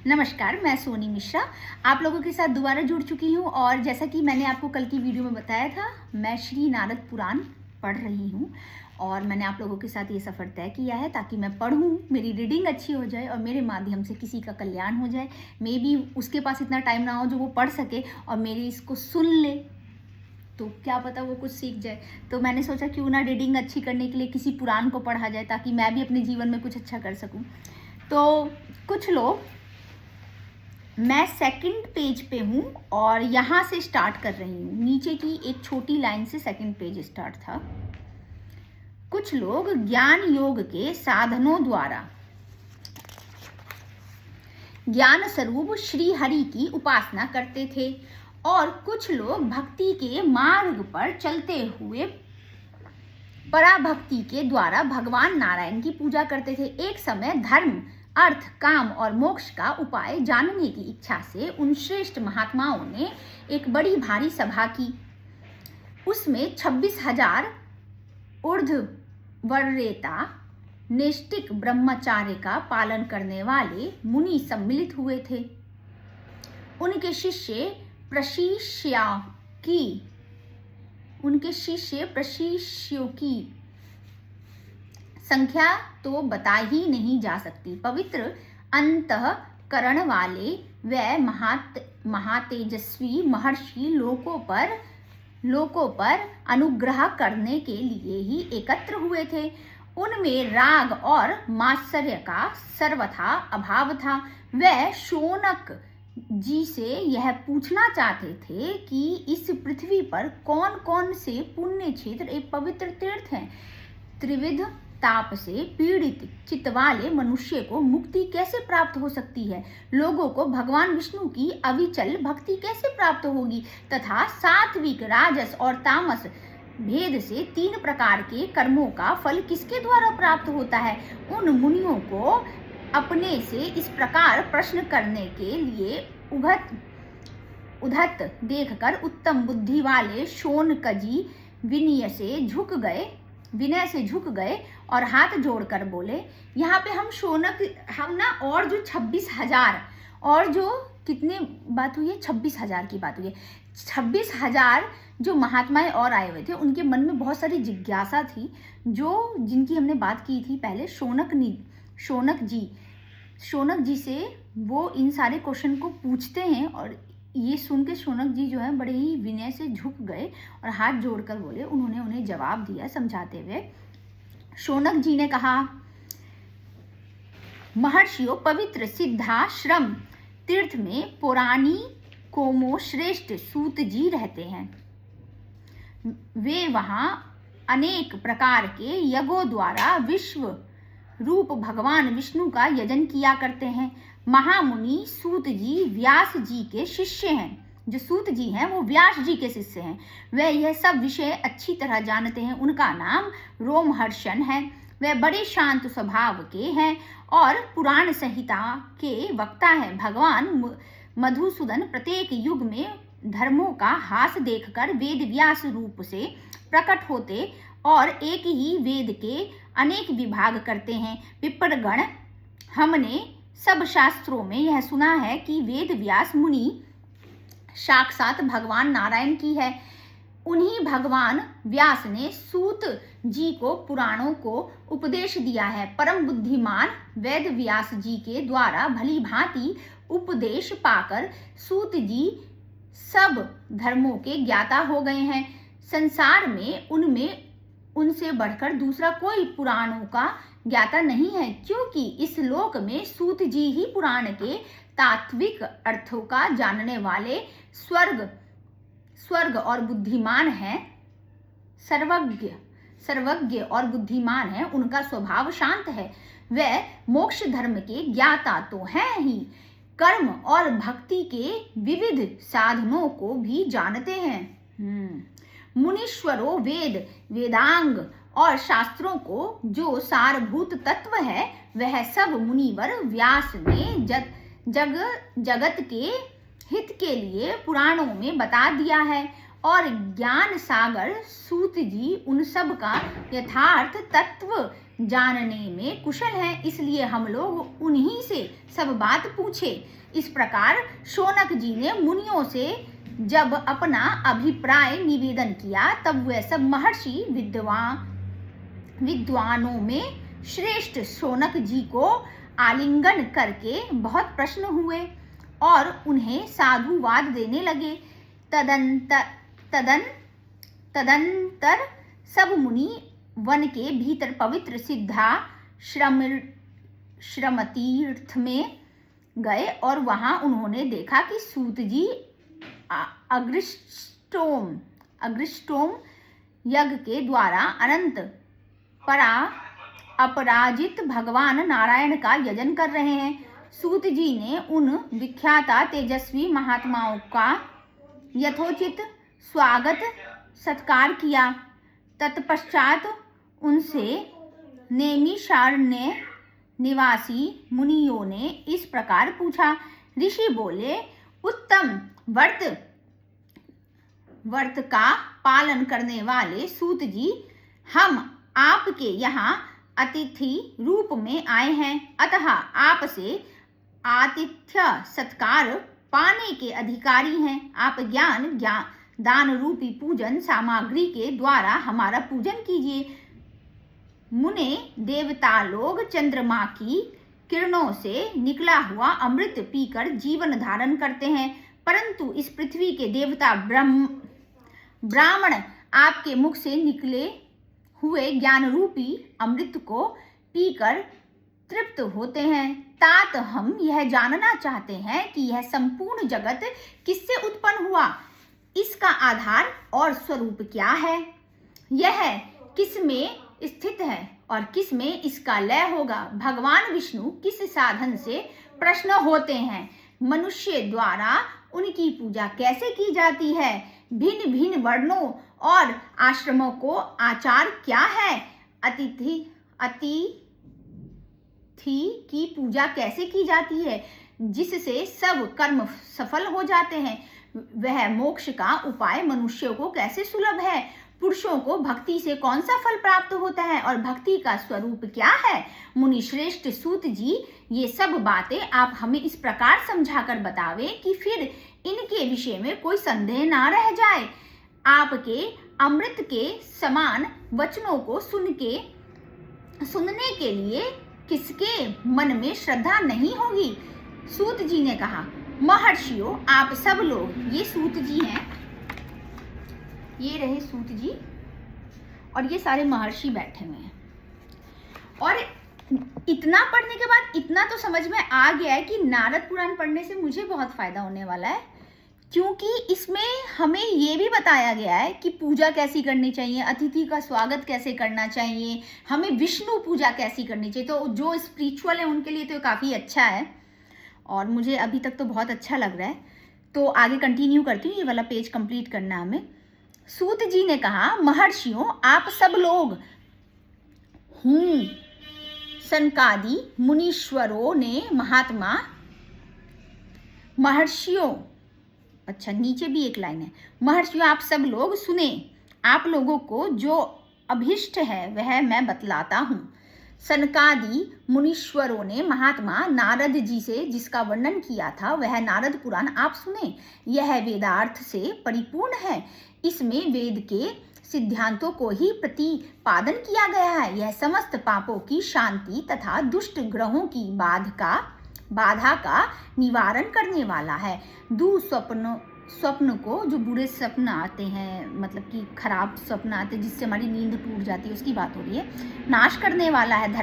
नमस्कार, मैं सोनी मिश्रा आप लोगों के साथ दोबारा जुड़ चुकी हूँ। और जैसा कि मैंने आपको कल की वीडियो में बताया था, मैं श्री नारद पुराण पढ़ रही हूँ और मैंने आप लोगों के साथ ये सफ़र तय किया है ताकि मैं पढ़ूँ, मेरी रीडिंग अच्छी हो जाए और मेरे माध्यम से किसी का कल्याण हो जाए। मे बी उसके पास इतना टाइम ना हो जो वो पढ़ सके और मेरी इसको सुन ले, तो क्या पता वो कुछ सीख जाए। तो मैंने सोचा क्यों ना रीडिंग अच्छी करने के लिए किसी पुराण को पढ़ा जाए ताकि मैं भी अपने जीवन में कुछ अच्छा कर सकूं। तो कुछ लोग, मैं सेकंड पेज पे हूँ और यहाँ से स्टार्ट कर रही हूँ। नीचे की एक छोटी लाइन से सेकंड पेज स्टार्ट था। कुछ लोग ज्ञान योग के साधनों द्वारा ज्ञान स्वरूप श्री हरि की उपासना करते थे और कुछ लोग भक्ति के मार्ग पर चलते हुए पराभक्ति के द्वारा भगवान नारायण की पूजा करते थे। एक समय धर्म, अर्थ, काम और मोक्ष का उपाय जानने की इच्छा से उन श्रेष्ठ महात्माओं ने एक बड़ी भारी सभा की। उसमें 26,000 ऊर्ध्वरेता नैष्ठिक ब्रह्मचार्य का पालन करने वाले मुनि सम्मिलित हुए थे। उनके शिष्य प्रशिष्यों की संख्या तो बता ही नहीं जा सकती। पवित्र अंतःकरण वाले व महातेजस्वी महर्षि लोकों पर अनुग्रह करने के लिए ही एकत्र हुए थे। उनमें राग और मात्सर्य का सर्वथा अभाव था। वह शौनक जी से यह पूछना चाहते थे कि इस पृथ्वी पर कौन कौन से पुण्य क्षेत्र एक पवित्र तीर्थ हैं। त्रिविध ताप से पीड़ित चित्त वाले मनुष्य को मुक्ति कैसे प्राप्त हो सकती है, लोगों को भगवान विष्णु की अविचल भक्ति कैसे प्राप्त होगी तथा सात्विक, राजस और तामस भेद से 3 प्रकार के कर्मों का फल किसके द्वारा प्राप्त होता है। उन मुनियों को अपने से इस प्रकार प्रश्न करने के लिए उद्धत देखकर उत्तम बुद्धि वाले शौनक जी विनय से झुक गए और हाथ जोड़कर बोले, यहाँ पे हम ना और जो 26,000 और जो कितने बात हुई है, 26,000 की बात हुई है। 26,000 जो महात्माएं और आए हुए थे, उनके मन में बहुत सारी जिज्ञासा थी जिनकी हमने बात की थी पहले। शौनक जी से वो इन सारे क्वेश्चन को पूछते हैं और ये सुन के शौनक जी जो है बड़े ही विनय से झुक गए और हाथ जोड़कर बोले। उन्होंने उन्हें जवाब दिया समझाते हुए। शौनक जी ने कहा, महर्षियों, पवित्र सिद्धाश्रम तीर्थ में पुरानी कोमो श्रेष्ठ सूत जी रहते हैं। वे वहां अनेक प्रकार के यज्ञों द्वारा विश्व रूप भगवान विष्णु का यजन किया करते हैं। महामुनि सूत जी व्यास जी के शिष्य हैं। जो सूत जी हैं वो व्यास जी के शिष्य हैं। वे यह सब विषय अच्छी तरह जानते हैं। उनका नाम रोमहर्षण है। वे बड़े शांत स्वभाव के हैं और पुराण संहिता के वक्ता हैं। भगवान मधुसूदन प्रत्येक युग में धर्मों का हास देखकर वेद व्यास रूप से प्रकट होते और एक ही वेद के अनेक विभाग करते हैं। विप्रगण, हमने सब शास्त्रों में यह सुना है कि वेद व्यास मुनि साक्षात भगवान नारायण की है। उन्हीं भगवान व्यास ने सूत जी को पुराणों को उपदेश दिया है। परम बुद्धिमान वेद व्यास जी के द्वारा भली भांति उपदेश पाकर सूत जी सब धर्मों के ज्ञाता हो गए हैं। संसार में उनसे बढ़कर दूसरा कोई पुराणों का ज्ञाता नहीं है, क्योंकि इस लोक में सूत जी ही पुराण के तात्विक अर्थों का जानने वाले स्वर्ग और बुद्धिमान हैं, सर्वज्ञ और बुद्धिमान है। उनका स्वभाव शांत है। वे मोक्ष धर्म के ज्ञाता तो हैं ही, कर्म और भक्ति के विविध साधनों को भी जानते हैं। मुनीश्वरों, वेदांग और शास्त्रों को जो सारभूत तत्व है वह सब मुनिवर व्यास ने जगत के हित के लिए पुराणों में बता दिया है और ज्ञान सागर सूत जी उन सब का यथार्थ तत्व जानने में कुशल हैं, इसलिए हम लोग उन्हीं से सब बात पूछे। इस प्रकार शौनक जी ने मुनियों से जब अपना अभिप्राय निवेदन किया, तब वह सब महर्षि विद्वानों में श्रेष्ठ शौनक जी को आलिंगन करके बहुत प्रसन्न हुए और उन्हें साधुवाद देने लगे। तदंतर सब मुनि वन के भीतर पवित्र श्रमतीर्थ में गए और वहां उन्होंने देखा कि सूत जी अग्रिष्टोम यज्ञ के द्वारा अनंत अपराजित भगवान नारायण का यजन कर रहे हैं। सूत जी ने उन विख्याता तेजस्वी महात्माओं का यथोचित स्वागत सत्कार किया। तत्पश्चात उनसे नैमिषारण्य निवासी मुनियों ने इस प्रकार पूछा। ऋषि बोले, उत्तम व्रत का पालन करने वाले सूत जी, हम आपके यहाँ अतिथि रूप में आए हैं, अतः आपसे आतिथ्य सत्कार पाने के अधिकारी हैं। आप ज्ञान दान रूपी पूजन सामग्री के द्वारा हमारा पूजन कीजिए। मुने देवता लोग चंद्रमा की किरणों से निकला हुआ अमृत पीकर जीवन धारण करते हैं, परंतु इस पृथ्वी के देवता ब्राह्मण आपके मुख से निकले हुए ज्ञान रूपी अमृत को पीकर तृप्त होते हैं। तात हम यह जानना चाहते हैं कि यह संपूर्ण जगत किससे उत्पन्न हुआ, इसका आधार और स्वरूप क्या है, यह किस में स्थित है और किस में इसका लय होगा। भगवान विष्णु किस साधन से प्रसन्न होते हैं, मनुष्य द्वारा उनकी पूजा कैसे की जाती है, भिन्न भिन्न वर्णों और आश्रमों को आचार क्या है, अतिथि की पूजा कैसे की जाती है जिससे सब कर्म सफल हो जाते हैं, वह मोक्ष का उपाय मनुष्यों को कैसे सुलभ है, पुरुषों को भक्ति से कौन सा फल प्राप्त होता है और भक्ति का स्वरूप क्या है। मुनि श्रेष्ठ सूत जी, ये सब बातें आप हमें इस प्रकार समझाकर बतावे कि फिर इनके विषय में कोई संदेह ना रह जाए। आपके अमृत के समान वचनों को सुनने के लिए किसके मन में श्रद्धा नहीं होगी। सूत जी ने कहा, महर्षियों, आप सब लोग, ये सूत जी हैं, ये रहे सूत जी और ये सारे महर्षि बैठे हुए हैं। और इतना पढ़ने के बाद इतना तो समझ में आ गया है कि नारद पुराण पढ़ने से मुझे बहुत फायदा होने वाला है, क्योंकि इसमें हमें ये भी बताया गया है कि पूजा कैसी करनी चाहिए, अतिथि का स्वागत कैसे करना चाहिए, हमें विष्णु पूजा कैसी करनी चाहिए। तो जो स्पिरिचुअल है उनके लिए तो काफ़ी अच्छा है और मुझे अभी तक तो बहुत अच्छा लग रहा है। तो आगे कंटिन्यू करती हूँ, ये वाला पेज कंप्लीट करना हमें। सूत जी ने कहा, महर्षियों, आप सब लोग सनकादि मुनीश्वरों ने महात्मा महर्षियों, अच्छा नीचे भी एक लाइन है, महर्षियों आप सब लोग सुने, आप लोगों को जो अभिष्ट है वह मैं बतलाता हूँ। सनकादि मुनीश्वरों ने महात्मा नारद जी से जिसका वर्णन किया था वह नारद पुराण आप सुने। यह वेदार्थ से परिपूर्ण है, इसमें वेद के सिद्धांतों को ही प्रतिपादन किया गया है। यह समस्त पापों की शांति तथा दुष्ट ग्रहों की बाधा का निवारण करने वाला है। स्वप्न को, जो बुरे स्वप्न आते हैं, मतलब कि खराब स्वप्न आते हैं जिससे हमारी नींद टूट जाती है, उसकी बात हो रही है, नाश करने वाला है।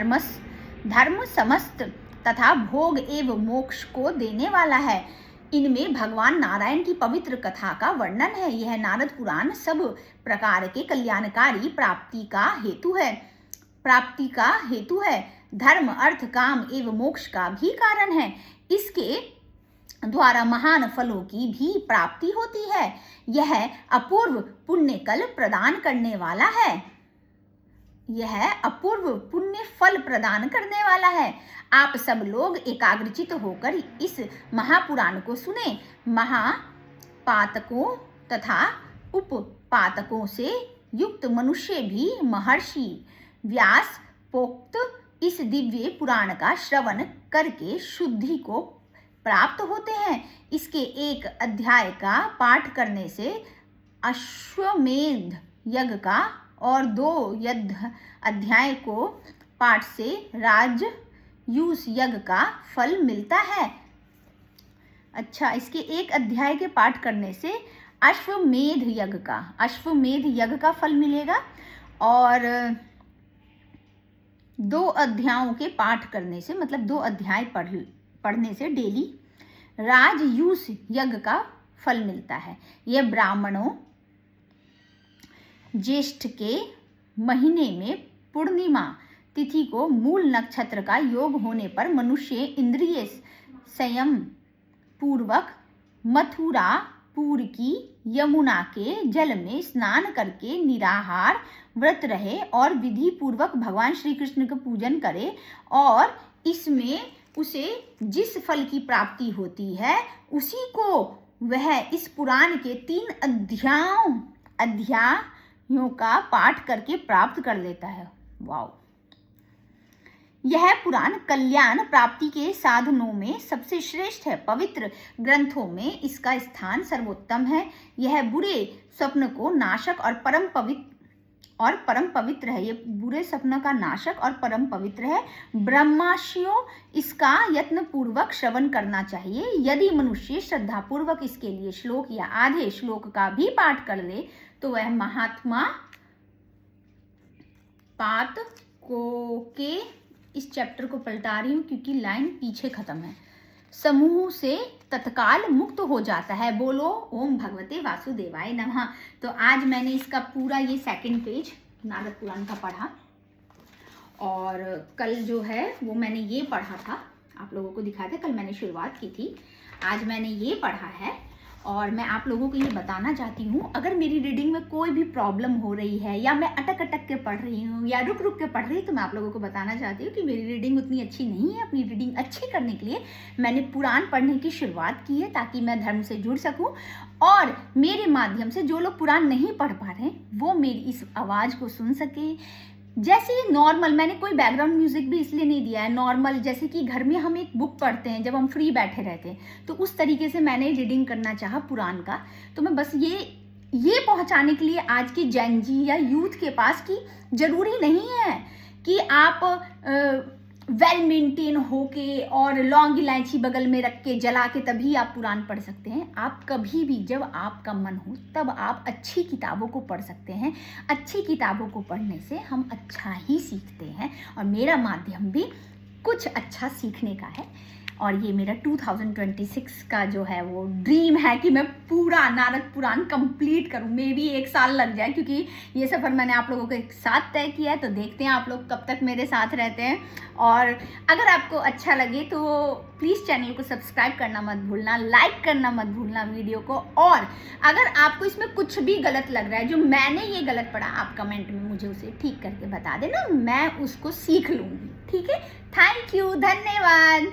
धर्म समस्त तथा भोग एवं मोक्ष को देने वाला है। इनमें भगवान नारायण की पवित्र कथा का वर्णन है। यह नारद पुराण सब प्रकार के कल्याणकारी प्राप्ति का हेतु है। धर्म, अर्थ, काम एवं मोक्ष का भी कारण है। इसके द्वारा महान फलों की भी प्राप्ति होती है। यह अपूर्व पुण्य कल प्रदान करने वाला है। यह अपूर्व पुण्य फल प्रदान करने वाला है। आप सब लोग एकाग्रचित होकर इस महापुराण को सुने। महापातकों तथा उपपातकों से युक्त मनुष्य भी महर्षि व्यास पोक्त इस दिव्य पुराण का श्रवण करके शुद्धि को प्राप्त होते हैं। इसके एक अध्याय का पाठ करने से अश्वमेध यज्ञ का और 2 अध्याय को पाठ से राजयूष यज्ञ का फल मिलता है। अच्छा, इसके एक अध्याय के पाठ करने से अश्वमेध यज्ञ का फल मिलेगा और 2 अध्यायों के पाठ करने से, मतलब 2 अध्याय पढ़ने से डेली राजयूष यज्ञ का फल मिलता है। यह ब्राह्मणों ज्येष्ठ के महीने में पूर्णिमा तिथि को मूल नक्षत्र का योग होने पर मनुष्य इंद्रिय संयम पूर्वक मथुरापुर की यमुना के जल में स्नान करके निराहार व्रत रहे और विधि पूर्वक भगवान श्री कृष्ण का पूजन करे और इसमें उसे जिस फल की प्राप्ति होती है उसी को वह इस पुराण के 3 अध्यायों का पाठ करके प्राप्त कर लेता है। वाओ! यह पुराण कल्याण प्राप्ति के साधनों में सबसे श्रेष्ठ है। पवित्र ग्रंथों में इसका स्थान सर्वोत्तम है। यह बुरे स्वप्न को नाशक और परम पवित्र है। ये बुरे स्वप्न का नाशक और परम पवित्र है। ब्रह्मर्षियों इसका यत्न पूर्वक श्रवण करना चाहिए। यदि मनुष्य श्रद्धा पूर्वक इसके लिए श्लोक या आधे श्लोक का भी पाठ कर ले तो वह महात्मा पात को के इस चैप्टर को पलटा रही हूँ क्योंकि लाइन पीछे खत्म है, समूह से तत्काल मुक्त हो जाता है। बोलो ओम भगवते वासुदेवाय नमः। तो आज मैंने इसका पूरा ये 2nd पेज नारद पुराण का पढ़ा और कल जो है वो मैंने ये पढ़ा था, आप लोगों को दिखाया था। कल मैंने शुरुआत की थी, आज मैंने ये पढ़ा है और मैं आप लोगों को ये बताना चाहती हूँ, अगर मेरी रीडिंग में कोई भी प्रॉब्लम हो रही है या मैं अटक के पढ़ रही हूँ या रुक के पढ़ रही हूँ तो मैं आप लोगों को बताना चाहती हूँ कि मेरी रीडिंग उतनी अच्छी नहीं है। अपनी रीडिंग अच्छी करने के लिए मैंने पुराण पढ़ने की शुरुआत की है ताकि मैं धर्म से जुड़ सकूँ और मेरे माध्यम से जो लोग पुराण नहीं पढ़ पा रहे हैं वो मेरी इस आवाज़ को सुन सके। जैसे नॉर्मल, मैंने कोई बैकग्राउंड म्यूजिक भी इसलिए नहीं दिया है, नॉर्मल जैसे कि घर में हम एक बुक पढ़ते हैं जब हम फ्री बैठे रहते हैं तो उस तरीके से मैंने रीडिंग करना चाहा पुराण का। तो मैं बस ये पहुंचाने के लिए आज की जेन जी या यूथ के पास कि जरूरी नहीं है कि आप वेल मेंटेन होके और लौंग इलायची बगल में रख के जला के तभी आप पुराण पढ़ सकते हैं। आप कभी भी जब आपका मन हो तब आप अच्छी किताबों को पढ़ सकते हैं। अच्छी किताबों को पढ़ने से हम अच्छा ही सीखते हैं और मेरा माध्यम भी कुछ अच्छा सीखने का है। और ये मेरा 2026 का जो है वो ड्रीम है कि मैं पूरा नारद पुराण कंप्लीट करूं। मे भी 1 साल लग जाए क्योंकि ये सफ़र मैंने आप लोगों के साथ तय किया है। तो देखते हैं आप लोग कब तक मेरे साथ रहते हैं। और अगर आपको अच्छा लगे तो प्लीज़ चैनल को सब्सक्राइब करना मत भूलना, लाइक करना मत भूलना वीडियो को। और अगर आपको इसमें कुछ भी गलत लग रहा है, जो मैंने ये गलत पढ़ा, आप कमेंट में मुझे उसे ठीक करके बता देना, मैं उसको सीख लूँगी। ठीक है, थैंक यू, धन्यवाद।